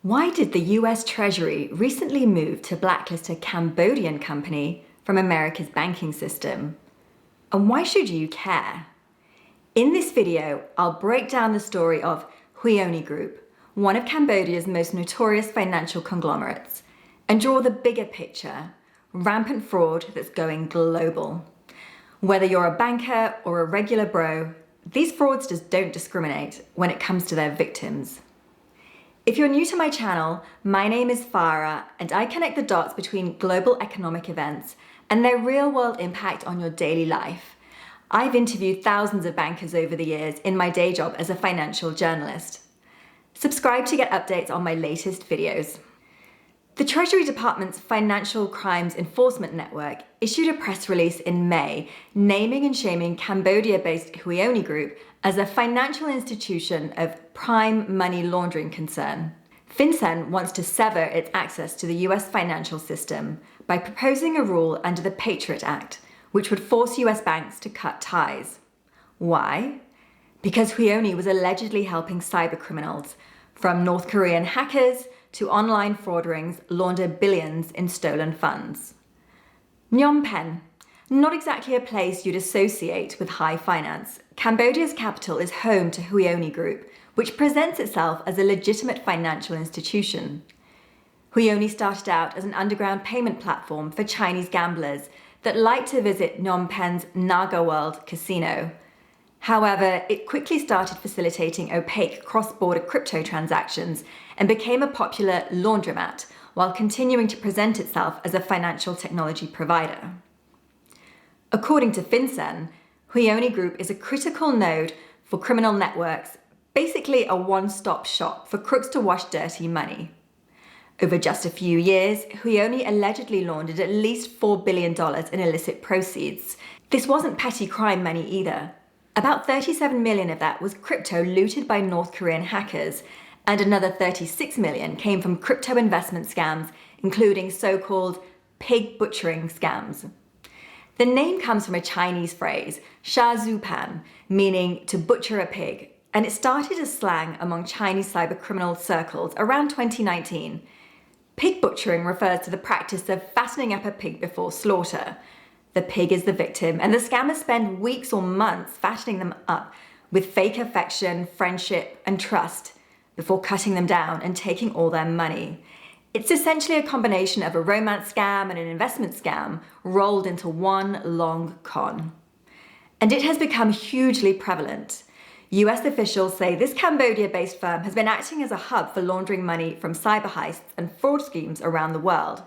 Why did the US Treasury recently move to blacklist a Cambodian company from America's banking system? And why should you care? In this video, I'll break down the story of Huione Group, one of Cambodia's most notorious financial conglomerates, and draw the bigger picture, rampant fraud that's going global. Whether you're a banker or a regular bro, these fraudsters don't discriminate when it comes to their victims. If you're new to my channel, my name is Farah, and I connect the dots between global economic events and their real-world impact on your daily life. I've interviewed thousands of bankers over the years in my day job as a financial journalist. Subscribe to get updates on my latest videos. The Treasury Department's Financial Crimes Enforcement Network issued a press release in May naming and shaming Cambodia-based Huione Group as a financial institution of prime money laundering concern. FinCEN wants to sever its access to the US financial system by proposing a rule under the Patriot Act, which would force US banks to cut ties. Why? Because Huione was allegedly helping cybercriminals, from North Korean hackers to online fraud rings, launder billions in stolen funds. Phnom Penh, not exactly a place you'd associate with high finance. Cambodia's capital is home to Huione Group, which presents itself as a legitimate financial institution. Huione started out as an underground payment platform for Chinese gamblers that liked to visit Phnom Penh's Naga World casino. However, it quickly started facilitating opaque cross-border crypto transactions and became a popular laundromat while continuing to present itself as a financial technology provider. According to FinCEN, Huione Group is a critical node for criminal networks, basically a one-stop shop for crooks to wash dirty money. Over just a few years, Huione allegedly laundered at least $4 billion in illicit proceeds. This wasn't petty crime money either. About 37 million of that was crypto looted by North Korean hackers, and another 36 million came from crypto investment scams, including so-called pig butchering scams. The name comes from a Chinese phrase, sha zhu pan, meaning to butcher a pig, and it started as slang among Chinese cybercriminal circles around 2019. Pig butchering refers to the practice of fattening up a pig before slaughter. The pig is the victim, and the scammers spend weeks or months fattening them up with fake affection, friendship, and trust before cutting them down and taking all their money. It's essentially a combination of a romance scam and an investment scam rolled into one long con. And it has become hugely prevalent. US officials say this Cambodia-based firm has been acting as a hub for laundering money from cyber heists and fraud schemes around the world.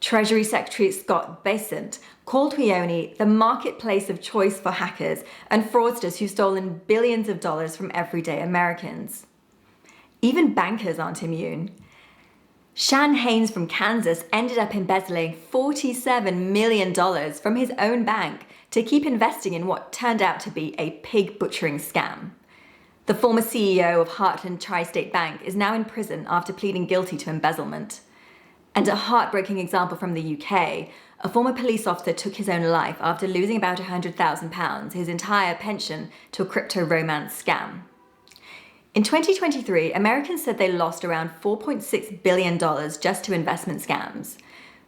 Treasury Secretary Scott Bessent called Huione the marketplace of choice for hackers and fraudsters who've stolen billions of dollars from everyday Americans. Even bankers aren't immune. Shan Haynes from Kansas ended up embezzling $47 million from his own bank to keep investing in what turned out to be a pig butchering scam. The former CEO of Heartland Tri-State Bank is now in prison after pleading guilty to embezzlement. And a heartbreaking example from the UK, a former police officer took his own life after losing about £100,000, his entire pension, to a crypto romance scam. In 2023, Americans said they lost around $4.6 billion just to investment scams.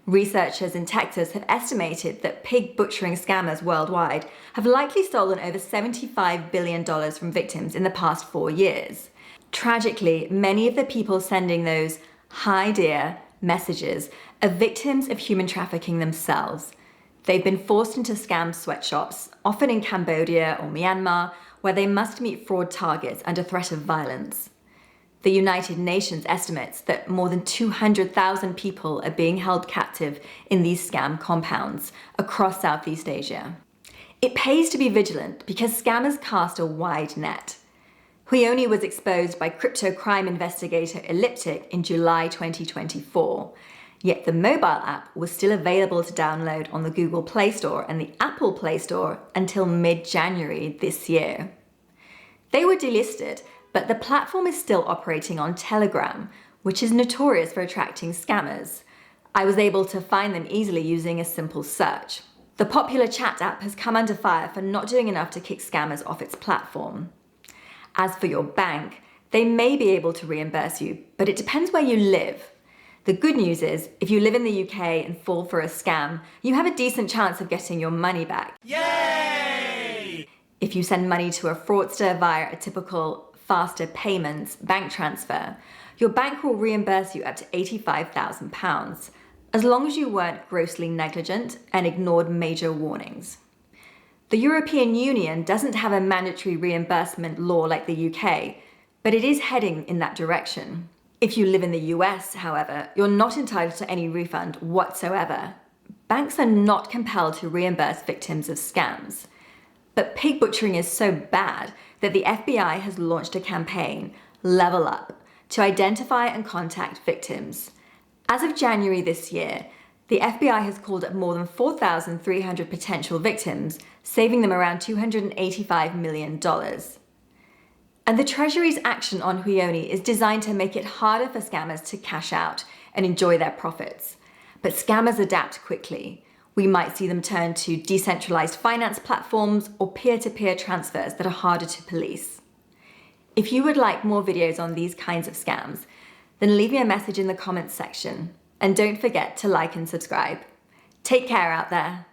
Researchers in Texas have estimated that pig butchering scammers worldwide have likely stolen over $75 billion from victims in the past 4 years. Tragically, many of the people sending those "hi dear" messages are victims of human trafficking themselves. They've been forced into scam sweatshops, often in Cambodia or Myanmar, where they must meet fraud targets under threat of violence. The United Nations estimates that more than 200,000 people are being held captive in these scam compounds across Southeast Asia. It pays to be vigilant because scammers cast a wide net. Huione was exposed by crypto crime investigator Elliptic in July 2024, yet the mobile app was still available to download on the Google Play Store and the Apple Play Store until mid-January this year. They were delisted, but the platform is still operating on Telegram, which is notorious for attracting scammers. I was able to find them easily using a simple search. The popular chat app has come under fire for not doing enough to kick scammers off its platform. As for your bank, They may be able to reimburse you, but it depends where you live. The good news is, if you live in the UK and fall for a scam, you have a decent chance of getting your money back. Yay! If you send money to a fraudster via a typical faster payments bank transfer, your bank will reimburse you up to £85,000, as long as you weren't grossly negligent and ignored major warnings. The European Union doesn't have a mandatory reimbursement law like the UK, but it is heading in that direction. If you live in the US, however, you're not entitled to any refund whatsoever. Banks are not compelled to reimburse victims of scams. But pig butchering is so bad that the FBI has launched a campaign, Level Up, to identify and contact victims. As of January this year, the FBI has called up more than 4,300 potential victims, saving them around $285 million. And the Treasury's action on Huione is designed to make it harder for scammers to cash out and enjoy their profits. But scammers adapt quickly. We might see them turn to decentralized finance platforms or peer-to-peer transfers that are harder to police. If you would like more videos on these kinds of scams, then leave me a message in the comments section. And don't forget to like and subscribe. Take care out there.